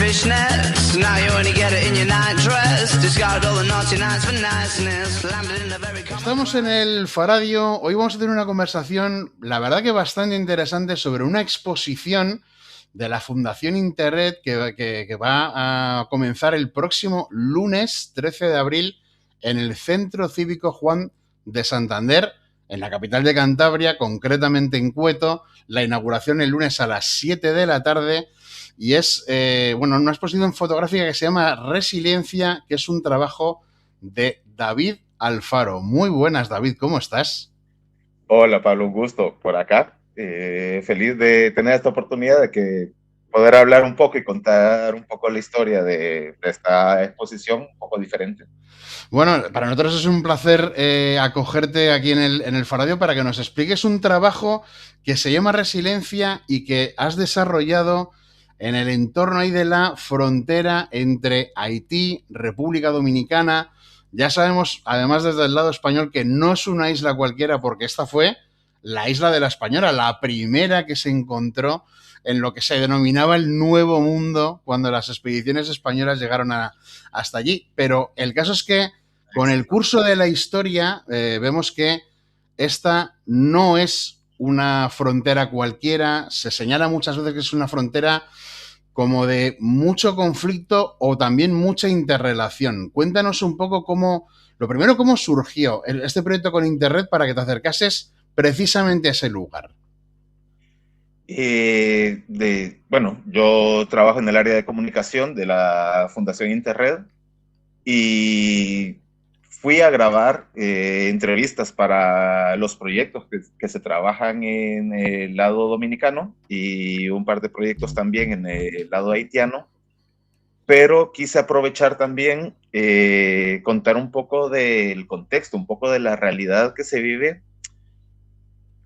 foolishness. Now you only get it in your night dress. Discard all the naughty nights for niceness. Landed in a very Estamos en el Faradio. Hoy vamos a tener una conversación, la verdad que bastante interesante, sobre una exposición de la Fundación Interred que va a comenzar el próximo lunes 13 de abril en el Centro Cívico Juan de Santander, en la capital de Cantabria, concretamente en Cueto. La inauguración el lunes a las 7 de la tarde y es una exposición fotográfica que se llama Resiliencia, que es un trabajo de David Alfaro. Muy buenas, David, ¿cómo estás? Hola, Pablo, un gusto por acá. Feliz de tener esta oportunidad de poder hablar un poco y contar un poco la historia de esta exposición un poco diferente. Bueno, para nosotros es un placer acogerte aquí en el Faradio para que nos expliques un trabajo que se llama Resiliencia y que has desarrollado en el entorno ahí de la frontera entre Haití, República Dominicana. Ya sabemos, además desde el lado español, que no es una isla cualquiera, porque esta fue la isla de la Española, la primera que se encontró en lo que se denominaba el Nuevo Mundo cuando las expediciones españolas llegaron hasta allí. Pero el caso es que con el curso de la historia vemos que esta no es una frontera cualquiera. Se señala muchas veces que es una frontera como de mucho conflicto o también mucha interrelación. Cuéntanos un poco lo primero, cómo surgió este proyecto con Interred para que te acercases precisamente a ese lugar. Yo trabajo en el área de comunicación de la Fundación Interred y fui a grabar entrevistas para los proyectos que se trabajan en el lado dominicano y un par de proyectos también en el lado haitiano, pero quise aprovechar también contar un poco del contexto, un poco de la realidad que se vive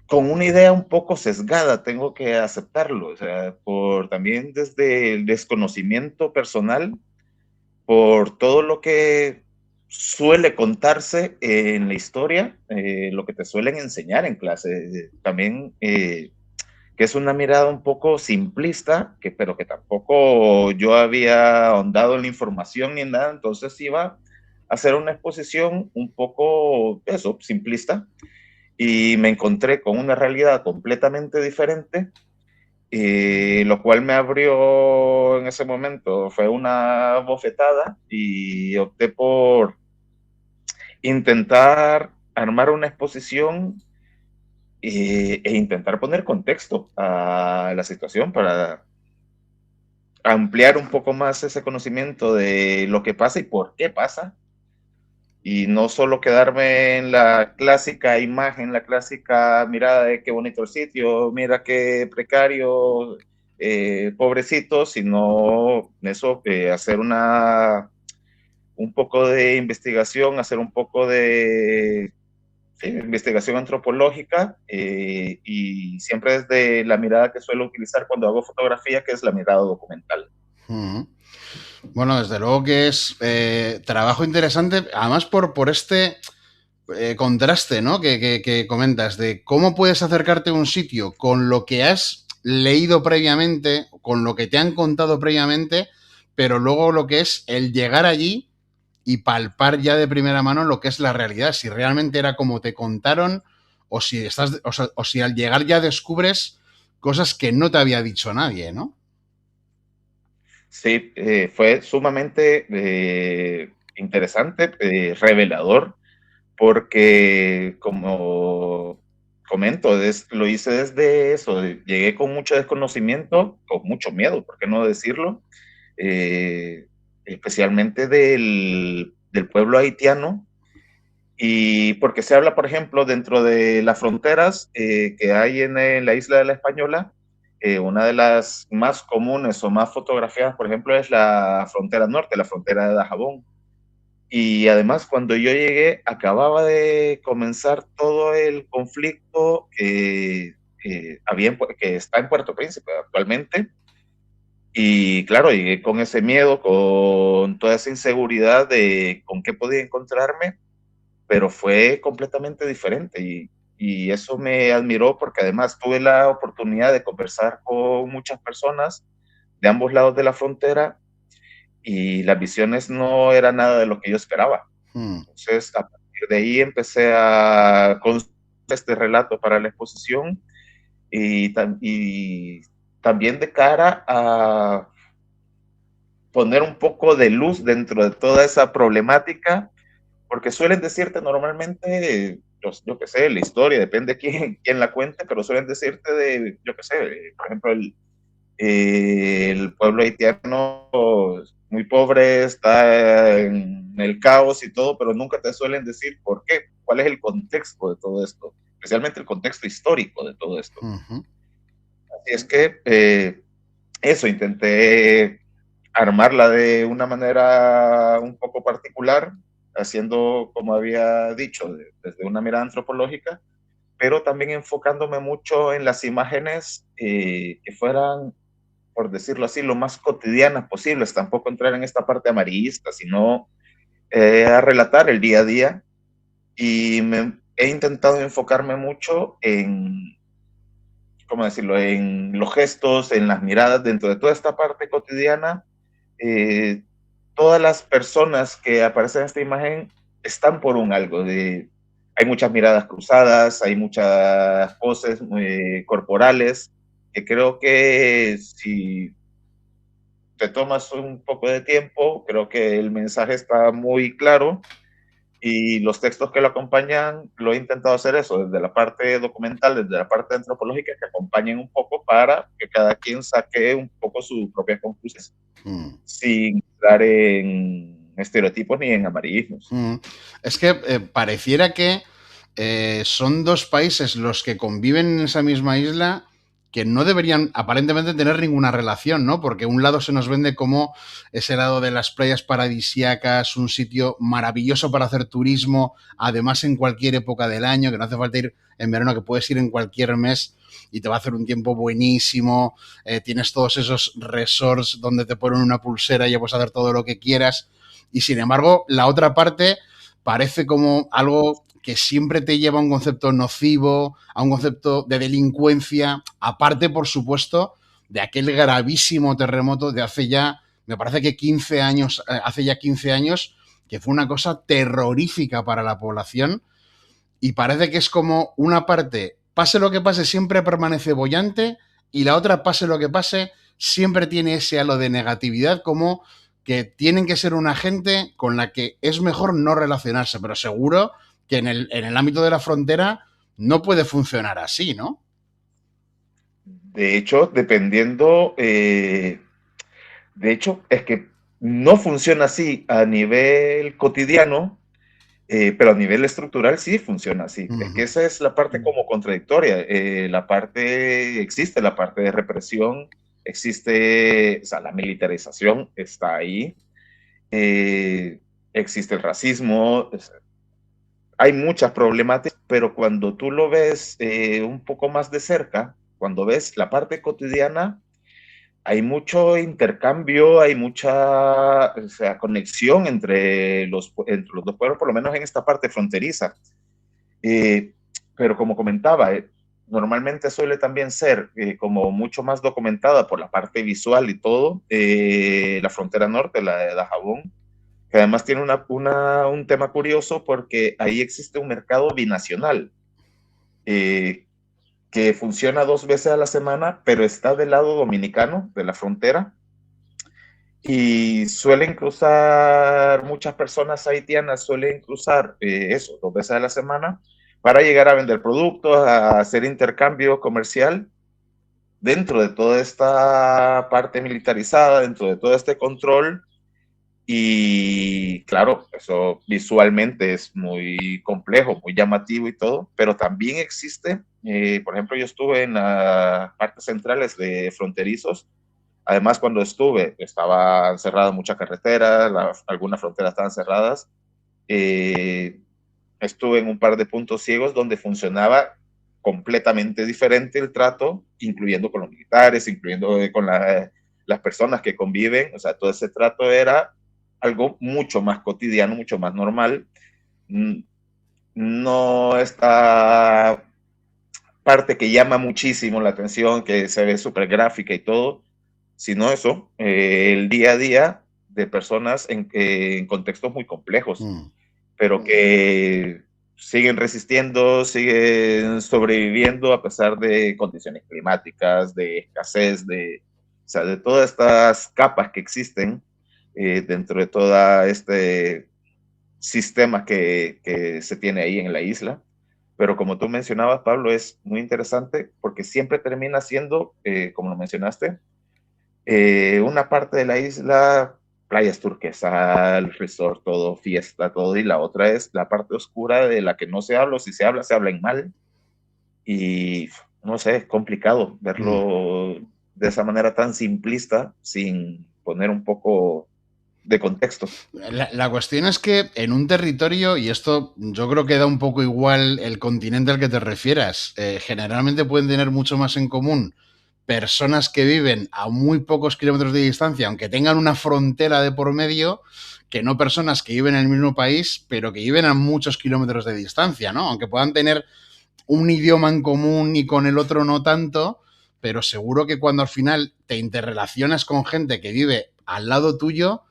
con una idea un poco sesgada, tengo que aceptarlo, o sea, también desde el desconocimiento personal, por todo lo que suele contarse en la historia, lo que te suelen enseñar en clase, también que es una mirada un poco simplista, pero que tampoco yo había ahondado en la información ni nada, entonces iba a hacer una exposición un poco, eso, simplista, y me encontré con una realidad completamente diferente, lo cual me abrió en ese momento, fue una bofetada y opté por intentar armar una exposición e intentar poner contexto a la situación para ampliar un poco más ese conocimiento de lo que pasa y por qué pasa, y no solo quedarme en la clásica imagen, la clásica mirada de qué bonito el sitio, mira qué precario, pobrecito, sino eso, hacer un poco de investigación, hacer un poco de investigación antropológica, y siempre desde la mirada que suelo utilizar cuando hago fotografía, que es la mirada documental. Uh-huh. Bueno, desde luego que es trabajo interesante, además por este contraste, ¿no? que comentas de cómo puedes acercarte a un sitio con lo que has leído previamente, con lo que te han contado previamente, pero luego lo que es el llegar allí y palpar ya de primera mano lo que es la realidad, si realmente era como te contaron o si al llegar ya descubres cosas que no te había dicho nadie, ¿no? Sí, fue sumamente interesante, revelador, porque como comento, lo hice desde eso, llegué con mucho desconocimiento, con mucho miedo, ¿por qué no decirlo? Eh, Especialmente del pueblo haitiano, y porque se habla, por ejemplo, dentro de las fronteras que hay en la isla de la Española, una de las más comunes o más fotografiadas, por ejemplo, es la frontera norte, la frontera de Dajabón. Y además, cuando yo llegué, acababa de comenzar todo el conflicto que está en Puerto Príncipe actualmente. Y claro, llegué con ese miedo, con toda esa inseguridad de con qué podía encontrarme, pero fue completamente diferente, y eso me admiró porque además tuve la oportunidad de conversar con muchas personas de ambos lados de la frontera, y las visiones no eran nada de lo que yo esperaba. Entonces, a partir de ahí empecé a construir este relato para la exposición y también de cara a poner un poco de luz dentro de toda esa problemática, porque suelen decirte normalmente, yo qué sé, la historia, depende de quién la cuente, pero suelen decirte de, yo qué sé, por ejemplo, el pueblo haitiano muy pobre, está en el caos y todo, pero nunca te suelen decir por qué, cuál es el contexto de todo esto, especialmente el contexto histórico de todo esto. Así es que eso, intenté armarla de una manera un poco particular, haciendo, como había dicho, desde una mirada antropológica, pero también enfocándome mucho en las imágenes que fueran, por decirlo así, lo más cotidianas posibles, tampoco entrar en esta parte amarillista, sino a relatar el día a día. Y he intentado enfocarme mucho en, ¿cómo decirlo?, en los gestos, en las miradas, dentro de toda esta parte cotidiana. Todas las personas que aparecen en esta imagen están por un algo. Hay muchas miradas cruzadas, hay muchas poses corporales, que creo que si te tomas un poco de tiempo, creo que el mensaje está muy claro y los textos que lo acompañan, lo he intentado hacer eso, desde la parte documental, desde la parte antropológica, que acompañen un poco para que cada quien saque un poco su propia conclusión, sin entrar en estereotipos ni en amarillismos. Es que pareciera que son dos países los que conviven en esa misma isla que no deberían aparentemente tener ninguna relación, ¿no? Porque un lado se nos vende como ese lado de las playas paradisíacas, un sitio maravilloso para hacer turismo, además en cualquier época del año, que no hace falta ir en verano, que puedes ir en cualquier mes y te va a hacer un tiempo buenísimo, tienes todos esos resorts donde te ponen una pulsera y ya puedes hacer todo lo que quieras, y sin embargo la otra parte parece como algo que siempre te lleva a un concepto nocivo, a un concepto de delincuencia, aparte, por supuesto, de aquel gravísimo terremoto de hace ya, me parece que 15 años, que fue una cosa terrorífica para la población, y parece que es como una parte, pase lo que pase, siempre permanece boyante, y la otra, pase lo que pase, siempre tiene ese halo de negatividad, como que tienen que ser una gente con la que es mejor no relacionarse, pero seguro que en el ámbito de la frontera no puede funcionar así, ¿no? De hecho, de hecho, es que no funciona así a nivel cotidiano, pero a nivel estructural sí funciona así. Es que esa es la parte como contradictoria. Existe la parte de represión, existe, o sea, la militarización está ahí, existe el racismo, hay muchas problemáticas, pero cuando tú lo ves un poco más de cerca, cuando ves la parte cotidiana, hay mucho intercambio, hay mucha, o sea, conexión entre los dos pueblos, por lo menos en esta parte fronteriza. Pero como comentaba, normalmente suele también ser como mucho más documentada por la parte visual y todo, la frontera norte, la de Dajabón, que además tiene un tema curioso porque ahí existe un mercado binacional que funciona 2 veces a la semana, pero está del lado dominicano de la frontera y suelen cruzar, muchas personas haitianas suelen cruzar eso 2 veces a la semana para llegar a vender productos, a hacer intercambio comercial dentro de toda esta parte militarizada, dentro de todo este control. Y claro, eso visualmente es muy complejo, muy llamativo y todo, pero también existe, por ejemplo, yo estuve en las partes centrales de fronterizos. Además, cuando estuve, estaban cerradas muchas carreteras, algunas fronteras estaban cerradas. Estuve en un par de puntos ciegos donde funcionaba completamente diferente el trato, incluyendo con los militares, incluyendo con las personas que conviven. O sea, todo ese trato era algo mucho más cotidiano, mucho más normal. No esta parte que llama muchísimo la atención, que se ve súper gráfica y todo, sino eso, el día a día de personas en contextos muy complejos, Mm. pero que siguen resistiendo, siguen sobreviviendo a pesar de condiciones climáticas, de escasez, o sea, de todas estas capas que existen dentro de todo este sistema que se tiene ahí en la isla. Pero como tú mencionabas, Pablo, es muy interesante porque siempre termina siendo, como lo mencionaste, una parte de la isla, playas turquesas, resort, todo, fiesta, todo, y la otra es la parte oscura de la que no se habla, o si se habla en mal, y no sé, es complicado Mm. verlo de esa manera tan simplista, sin poner un poco de contexto. La cuestión es que en un territorio, y esto yo creo que da un poco igual el continente al que te refieras, generalmente pueden tener mucho más en común personas que viven a muy pocos kilómetros de distancia, aunque tengan una frontera de por medio, que no personas que viven en el mismo país, pero que viven a muchos kilómetros de distancia, ¿no? Aunque puedan tener un idioma en común y con el otro no tanto, pero seguro que cuando al final te interrelacionas con gente que vive al lado tuyo,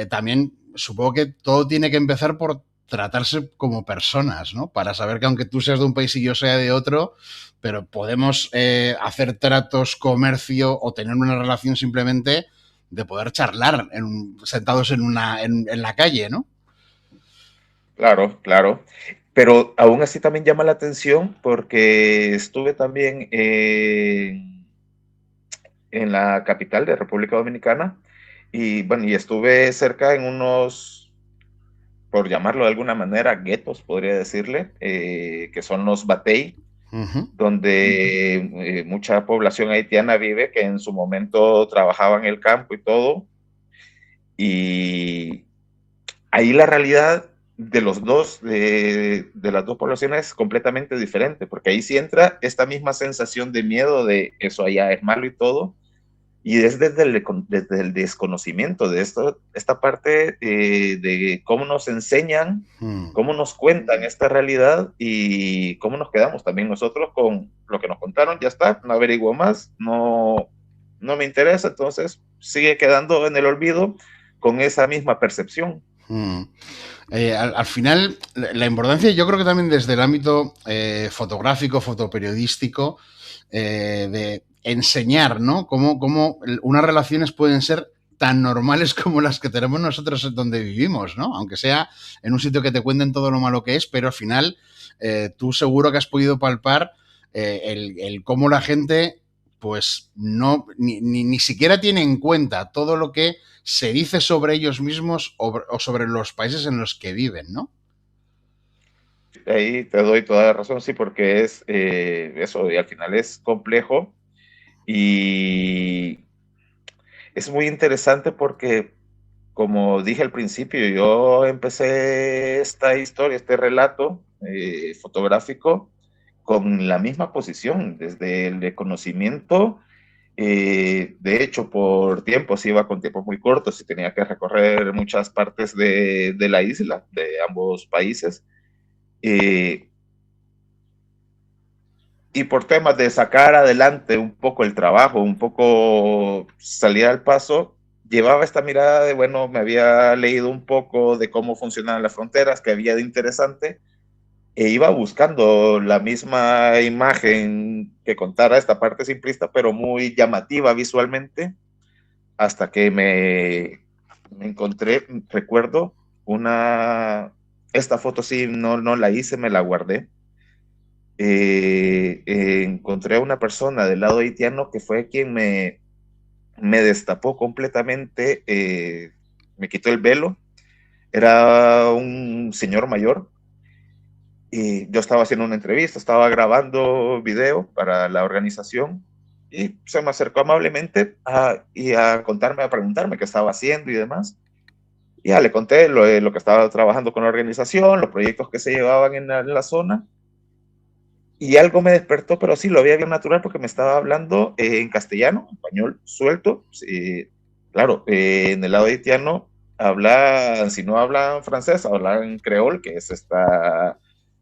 también supongo que todo tiene que empezar por tratarse como personas, ¿no? Para saber que aunque tú seas de un país y yo sea de otro, pero podemos hacer tratos, comercio o tener una relación simplemente de poder charlar sentados en la calle, ¿no? Claro, claro. Pero aún así también llama la atención porque estuve también en la capital de República Dominicana y bueno, y estuve cerca en unos, por llamarlo de alguna manera, guetos, podría decirle, que son los Batey, Uh-huh. donde mucha población haitiana vive, que en su momento trabajaba en el campo y todo, y ahí la realidad de los dos, de las dos poblaciones es completamente diferente, porque ahí sí entra esta misma sensación de miedo de eso allá es malo y todo, y es desde el desconocimiento de esta parte de cómo nos enseñan, Mm. cómo nos cuentan esta realidad y cómo nos quedamos también nosotros con lo que nos contaron, ya está, no averiguo más, no me interesa, entonces sigue quedando en el olvido con esa misma percepción. Mm. Al final, la importancia, yo creo que también desde el ámbito fotográfico, fotoperiodístico, de enseñar, ¿no? Cómo unas relaciones pueden ser tan normales como las que tenemos nosotros donde vivimos, ¿no? Aunque sea en un sitio que te cuenten todo lo malo que es, pero al final tú seguro que has podido palpar el cómo la gente pues ni siquiera tiene en cuenta todo lo que se dice sobre ellos mismos o sobre los países en los que viven, ¿no? Ahí te doy toda la razón, sí, porque es eso, y al final es complejo y es muy interesante porque, como dije al principio, yo empecé esta historia, este relato fotográfico con la misma posición, desde el de conocimiento. De hecho, por tiempos iba con tiempos muy cortos y tenía que recorrer muchas partes de la isla, de ambos países. Eh, y por temas de sacar adelante un poco el trabajo, un poco salir al paso, llevaba esta mirada de, bueno, me había leído un poco de cómo funcionaban las fronteras, que había de interesante, e iba buscando la misma imagen que contara esta parte simplista, pero muy llamativa visualmente, hasta que me encontré, recuerdo, esta foto sí, no la hice, me la guardé. Encontré a una persona del lado haitiano que fue quien me destapó completamente, me quitó el velo, era un señor mayor, y yo estaba haciendo una entrevista, estaba grabando video para la organización, y se me acercó amablemente a contarme, a preguntarme qué estaba haciendo y demás. Y ya le conté lo que estaba trabajando con la organización, los proyectos que se llevaban en la zona, y algo me despertó, pero sí, lo había bien natural porque me estaba hablando en castellano, español suelto. Claro, en el lado haitiano hablan, si no hablan francés, hablan creol, que es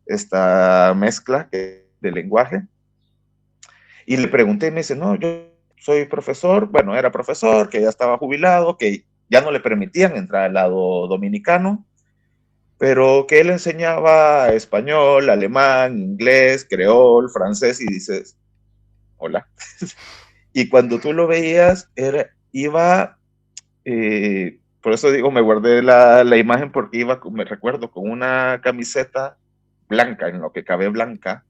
esta mezcla de lenguaje. Y le pregunté y me dice, no, yo soy profesor, bueno, era profesor, que ya estaba jubilado, que ya no le permitían entrar al lado dominicano, pero que él enseñaba español, alemán, inglés, creol, francés, y dices, hola. Y cuando tú lo veías, iba, por eso digo, me guardé la imagen porque iba, me recuerdo, con una camiseta blanca, en lo que cabe blanca,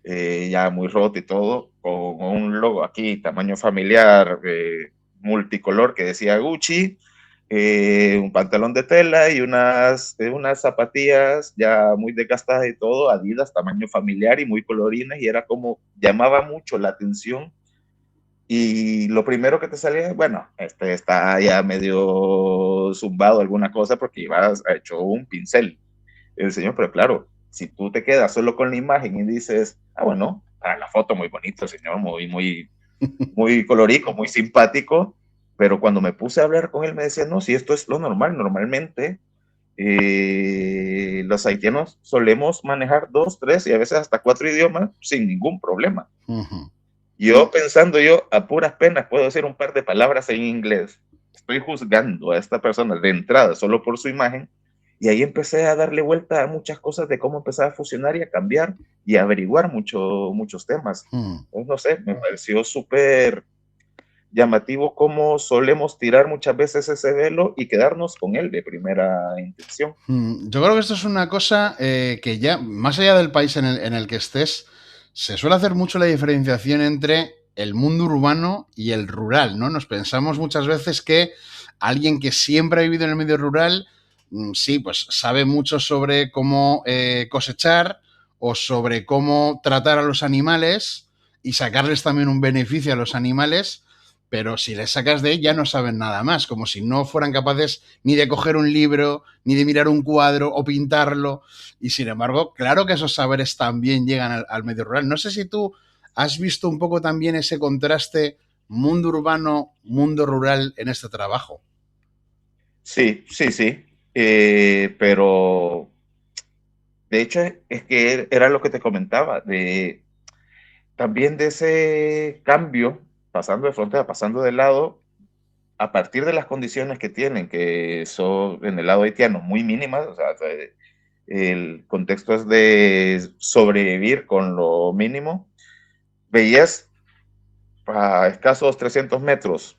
ya muy rota y todo, con un logo aquí, tamaño familiar, multicolor, que decía Gucci, un pantalón de tela y unas zapatillas ya muy desgastadas y todo, Adidas, tamaño familiar y muy colorinas, y era como, llamaba mucho la atención. Y lo primero que te salía, bueno, este está ya medio zumbado alguna cosa porque ibas hecho un pincel. El señor, pero claro, si tú te quedas solo con la imagen y dices, bueno, la foto muy bonito, señor, muy colorido, muy simpático, pero cuando me puse a hablar con él me decía, no, si esto es lo normal, normalmente los haitianos solemos manejar 2, 3 y a veces hasta 4 idiomas sin ningún problema. Yo pensando, a puras penas puedo decir un par de palabras en inglés. Estoy juzgando a esta persona de entrada solo por su imagen, y ahí empecé a darle vuelta a muchas cosas de cómo empezar a fusionar y a cambiar y a averiguar muchos temas. Entonces, no sé, me pareció súper llamativo cómo solemos tirar muchas veces ese velo y quedarnos con él de primera intención. Yo creo que esto es una cosa que ya, más allá del país en el que estés, se suele hacer mucho la diferenciación entre el mundo urbano y el rural, ¿no? Nos pensamos muchas veces que alguien que siempre ha vivido en el medio rural, sí, pues sabe mucho sobre cómo cosechar o sobre cómo tratar a los animales y sacarles también un beneficio a los animales, pero si les sacas de ahí ya no saben nada más, como si no fueran capaces ni de coger un libro, ni de mirar un cuadro o pintarlo. Y sin embargo, claro que esos saberes también llegan al medio rural. No sé si tú has visto un poco también ese contraste mundo urbano, mundo rural en este trabajo. Sí, sí, sí. Pero de hecho es que era lo que te comentaba, también de ese cambio, pasando de frontera, pasando de lado, a partir de las condiciones que tienen, que son en el lado haitiano muy mínimas, o sea, el contexto es de sobrevivir con lo mínimo, veías a escasos 300 metros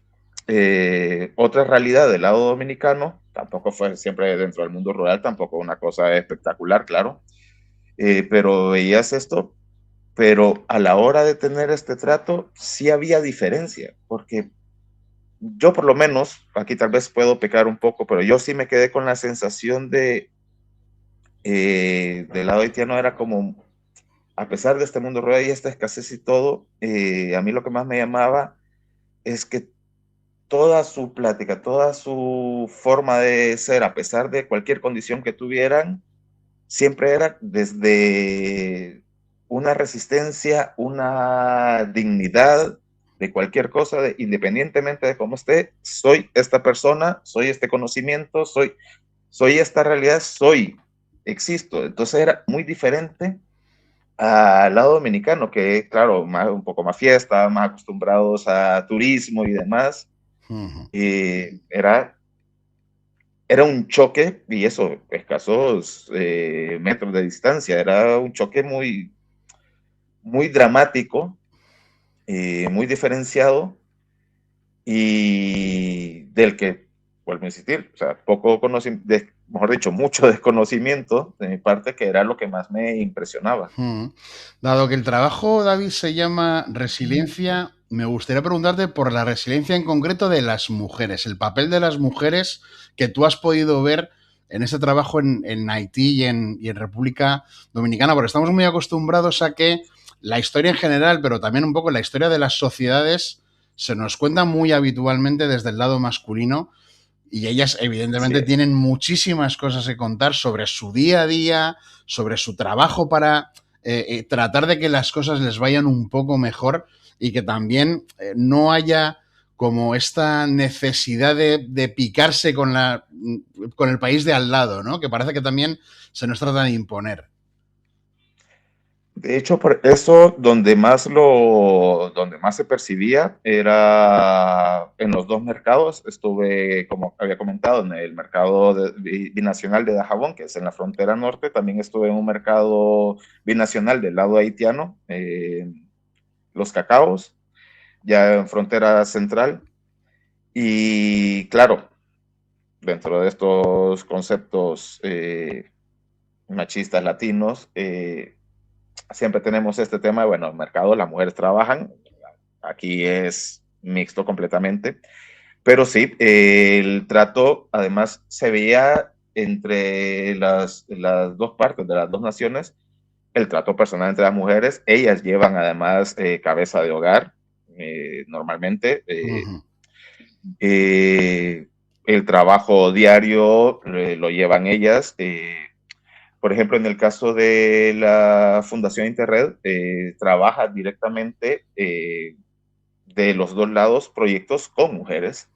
otra realidad del lado dominicano, tampoco fue siempre dentro del mundo rural, tampoco una cosa espectacular, claro, pero veías esto, pero a la hora de tener este trato sí había diferencia, porque yo por lo menos, aquí tal vez puedo pecar un poco, pero yo sí me quedé con la sensación del lado haitiano era como, a pesar de este mundo rural y esta escasez y todo, a mí lo que más me llamaba es que toda su plática, toda su forma de ser, a pesar de cualquier condición que tuvieran, siempre era desde una resistencia, una dignidad de cualquier cosa, independientemente de cómo esté, soy esta persona, soy este conocimiento, soy esta realidad, existo. Entonces era muy diferente al lado dominicano, que claro, un poco más fiesta, más acostumbrados a turismo y demás. Era un choque, y eso, escasos metros de distancia, era un choque muy dramático, muy diferenciado, y del que, vuelvo a insistir, o sea, poco conocimiento, mejor dicho, mucho desconocimiento de mi parte, que era lo que más me impresionaba. Dado que el trabajo, David, se llama resiliencia, me gustaría preguntarte por la resiliencia en concreto de las mujeres, el papel de las mujeres que tú has podido ver en ese trabajo en Haití y en República Dominicana, porque estamos muy acostumbrados a que la historia en general, pero también un poco la historia de las sociedades, se nos cuenta muy habitualmente desde el lado masculino, y ellas evidentemente Sí. tienen muchísimas cosas que contar sobre su día a día, sobre su trabajo para tratar de que las cosas les vayan un poco mejor y que también no haya como esta necesidad de picarse con el país de al lado, ¿no? Que parece que también se nos trata de imponer. De hecho, por eso donde más se percibía era en los dos mercados. Estuve, como había comentado, en el mercado binacional de Dajabón, que es en la frontera norte. También estuve en un mercado binacional del lado haitiano, Los Cacaos, ya en frontera central. Y claro, dentro de estos conceptos machistas latinos, siempre tenemos este tema, bueno, el mercado, las mujeres trabajan, aquí es mixto completamente, pero sí, el trato además se veía entre las dos partes de las dos naciones, el trato personal entre las mujeres, ellas llevan además cabeza de hogar, normalmente, Ujú. el trabajo diario lo llevan ellas, por ejemplo, en el caso de la Fundación Interred, trabaja directamente de los dos lados proyectos con mujeres,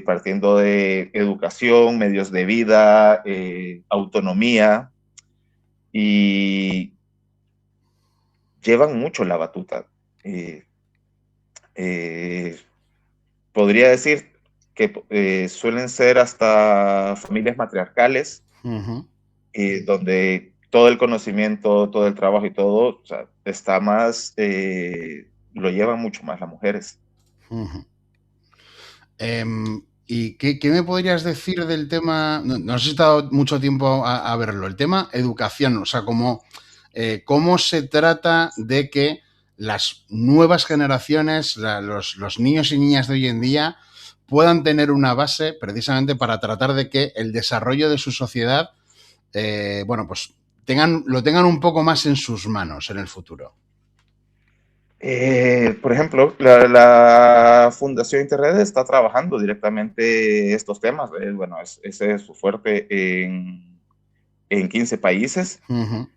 partiendo de educación, medios de vida, autonomía, y llevan mucho la batuta. Eh, eh, Podría decir que suelen ser hasta familias matriarcales, Ujú. donde todo el conocimiento, todo el trabajo y todo, o sea, está más, lo llevan mucho más las mujeres. Ujú. ¿Y qué me podrías decir del tema? No, no has estado mucho tiempo a verlo. El tema educación, o sea, cómo se trata de que las nuevas generaciones, los niños y niñas de hoy en día, puedan tener una base precisamente para tratar de que el desarrollo de su sociedad, bueno, pues lo tengan un poco más en sus manos en el futuro. Por ejemplo, la Fundación Interred está trabajando directamente estos temas. Bueno, ese es su fuerte en 15 países. Ujú.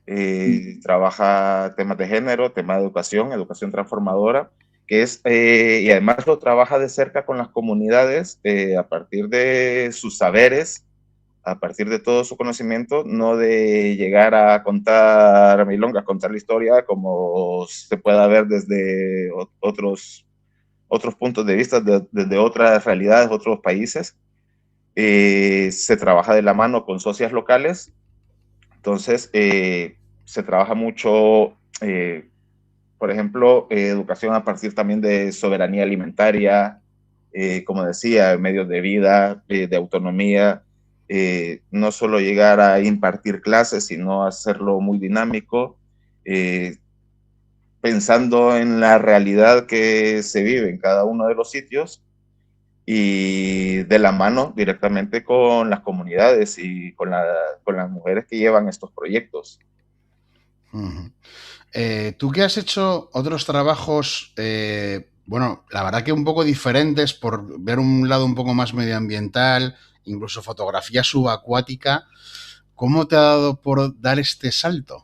Trabaja temas de género, temas de educación, educación transformadora, que es, y además lo trabaja de cerca con las comunidades a partir de sus saberes, a partir de todo su conocimiento, no de llegar a contar milongas, contar la historia como se pueda ver desde otros puntos de vista, desde otras realidades, otros países. Se trabaja de la mano con socias locales, entonces se trabaja mucho, por ejemplo, educación a partir también de soberanía alimentaria, como decía, medios de vida, de autonomía, no solo llegar a impartir clases, sino hacerlo muy dinámico, eh, pensando en la realidad que se vive en cada uno de los sitios y de la mano directamente con las comunidades y con las mujeres que llevan estos proyectos. Ujú. Tú que has hecho otros trabajos, bueno, la verdad que un poco diferentes por ver un lado un poco más medioambiental, incluso fotografía subacuática, ¿cómo te ha dado por dar este salto?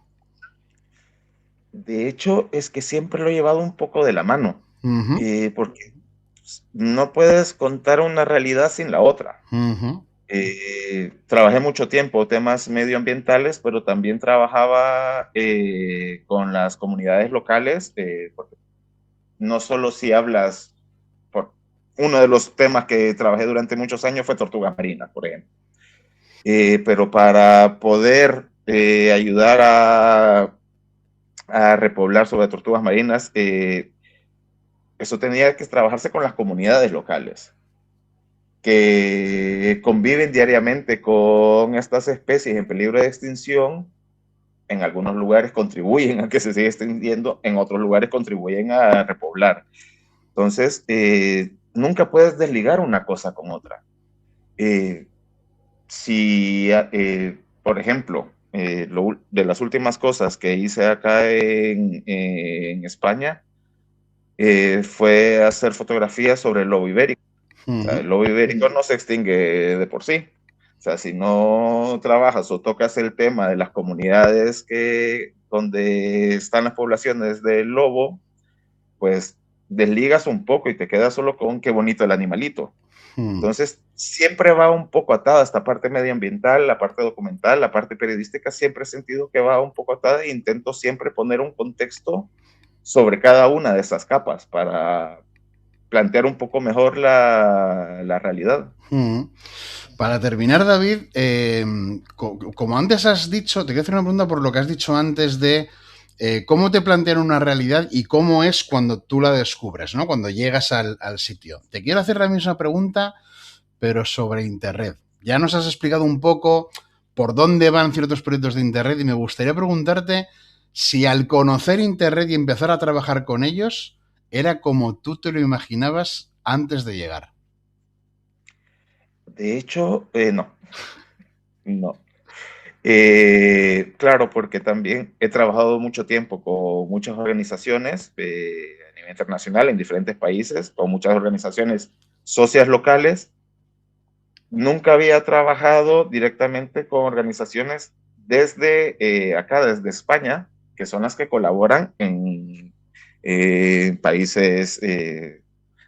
De hecho, es que siempre lo he llevado un poco de la mano, Ujú, porque no puedes contar una realidad sin la otra. ujú, Trabajé mucho tiempo temas medioambientales, pero también trabajaba con las comunidades locales, porque no solo si hablas, por, uno de los temas que trabajé durante muchos años fue tortugas marinas, por ejemplo. Pero para poder ayudar a repoblar sobre tortugas marinas, eso tenía que trabajarse con las comunidades locales que conviven diariamente con estas especies en peligro de extinción. En algunos lugares contribuyen a que se siga extinguiendo, en otros lugares contribuyen a repoblar. Entonces, nunca puedes desligar una cosa con otra. Eh, si, por ejemplo, de las últimas cosas que hice acá en España, fue hacer fotografías sobre el lobo ibérico. O sea, ujú, el lobo ibérico no se extingue de por sí. O sea, si no trabajas o tocas el tema de las comunidades donde están las poblaciones del lobo, pues desligas un poco y te quedas solo con qué bonito el animalito. Entonces, siempre va un poco atada esta parte medioambiental, la parte documental, la parte periodística, siempre he sentido que va un poco atada e intento siempre poner un contexto sobre cada una de esas capas para plantear un poco mejor la realidad. Para terminar, David, como antes has dicho, te quiero hacer una pregunta por lo que has dicho antes de cómo te plantean una realidad y cómo es cuando tú la descubres, ¿no? Cuando llegas al sitio. Te quiero hacer la misma pregunta, pero sobre Interred. Ya nos has explicado un poco por dónde van ciertos proyectos de Interred y me gustaría preguntarte si al conocer Interred y empezar a trabajar con ellos, era como tú te lo imaginabas antes de llegar. De hecho, no. No. Claro, porque también he trabajado mucho tiempo con muchas organizaciones a nivel internacional en diferentes países, con muchas organizaciones socias locales. Nunca había trabajado directamente con organizaciones desde acá, desde España, que son las que colaboran en países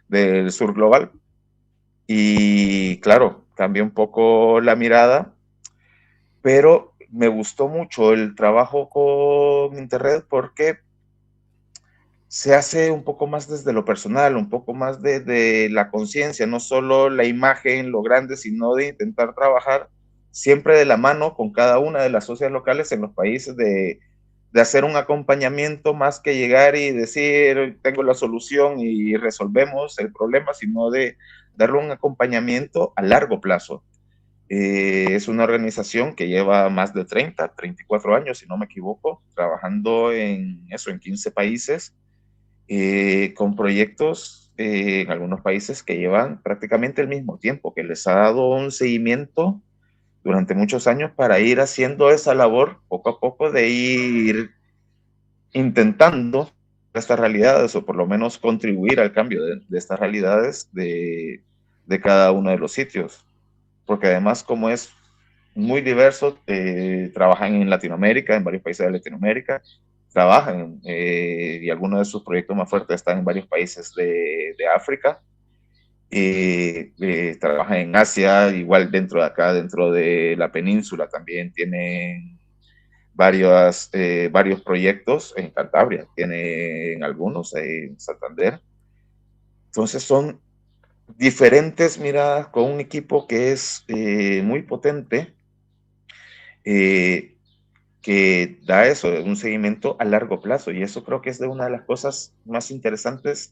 del sur global. Y claro, cambié un poco la mirada, pero me gustó mucho el trabajo con Interred porque se hace un poco más desde lo personal, un poco más de la conciencia, no solo la imagen, lo grande, sino de intentar trabajar siempre de la mano con cada una de las sociedades locales en los países, de hacer un acompañamiento más que llegar y decir, tengo la solución y resolvemos el problema, sino de darle un acompañamiento a largo plazo. Es una organización que lleva más de 34 años, si no me equivoco, trabajando en eso, en 15 países, con proyectos en algunos países que llevan prácticamente el mismo tiempo, que les ha dado un seguimiento durante muchos años para ir haciendo esa labor poco a poco de ir intentando estas realidades o por lo menos contribuir al cambio de estas realidades de cada uno de los sitios. Porque además como es muy diverso, trabajan en Latinoamérica, en varios países de Latinoamérica, trabajan y algunos de sus proyectos más fuertes están en varios países de África, trabajan en Asia, igual dentro de acá, dentro de la península también tienen varios proyectos en Cantabria, tienen algunos en Santander. Entonces son diferentes miradas con un equipo que es muy potente, que da eso, un seguimiento a largo plazo. Y eso creo que es de una de las cosas más interesantes,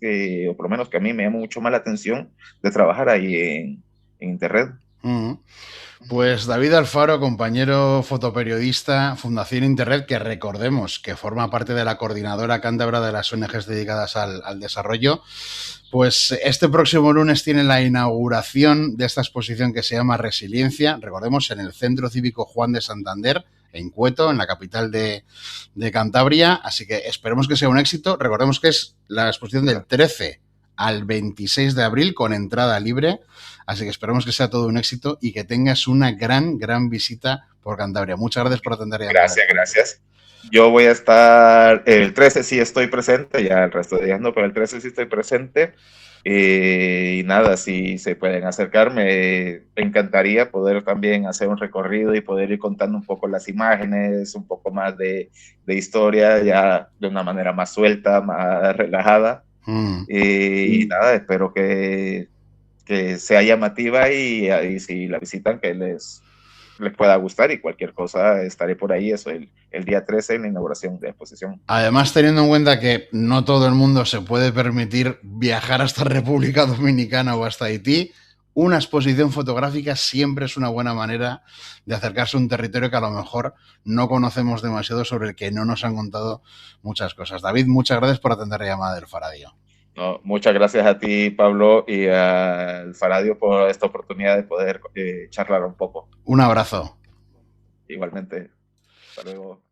o por lo menos que a mí me llama mucho más la atención de trabajar ahí en Interred. Pues David Alfaro, compañero fotoperiodista, Fundación Interred, que recordemos que forma parte de la coordinadora cántabra de las ONGs dedicadas al desarrollo. Pues este próximo lunes tiene la inauguración de esta exposición que se llama Resiliencia, recordemos, en el Centro Cívico Juan de Santander, en Cueto, en la capital de Cantabria, así que esperemos que sea un éxito. Recordemos que es la exposición del 13 al 26 de abril con entrada libre, así que esperemos que sea todo un éxito y que tengas una gran visita por Cantabria. Muchas gracias por atender. Gracias. Yo voy a estar, el 13 sí estoy presente, ya el resto de días no, pero el 13 sí estoy presente. Y nada, si se pueden acercar, me encantaría poder también hacer un recorrido y poder ir contando un poco las imágenes, un poco más de historia, ya de una manera más suelta, más relajada. Y nada, espero que sea llamativa y si la visitan, que les pueda gustar, y cualquier cosa estaré por ahí, eso el día 13 en la inauguración de la exposición. Además, teniendo en cuenta que no todo el mundo se puede permitir viajar hasta República Dominicana o hasta Haití, una exposición fotográfica siempre es una buena manera de acercarse a un territorio que a lo mejor no conocemos demasiado, sobre el que no nos han contado muchas cosas. David, muchas gracias por atender la llamada del Faradio. No, muchas gracias a ti, Pablo, y al Faradio por esta oportunidad de poder charlar un poco. Un abrazo. Igualmente. Hasta luego.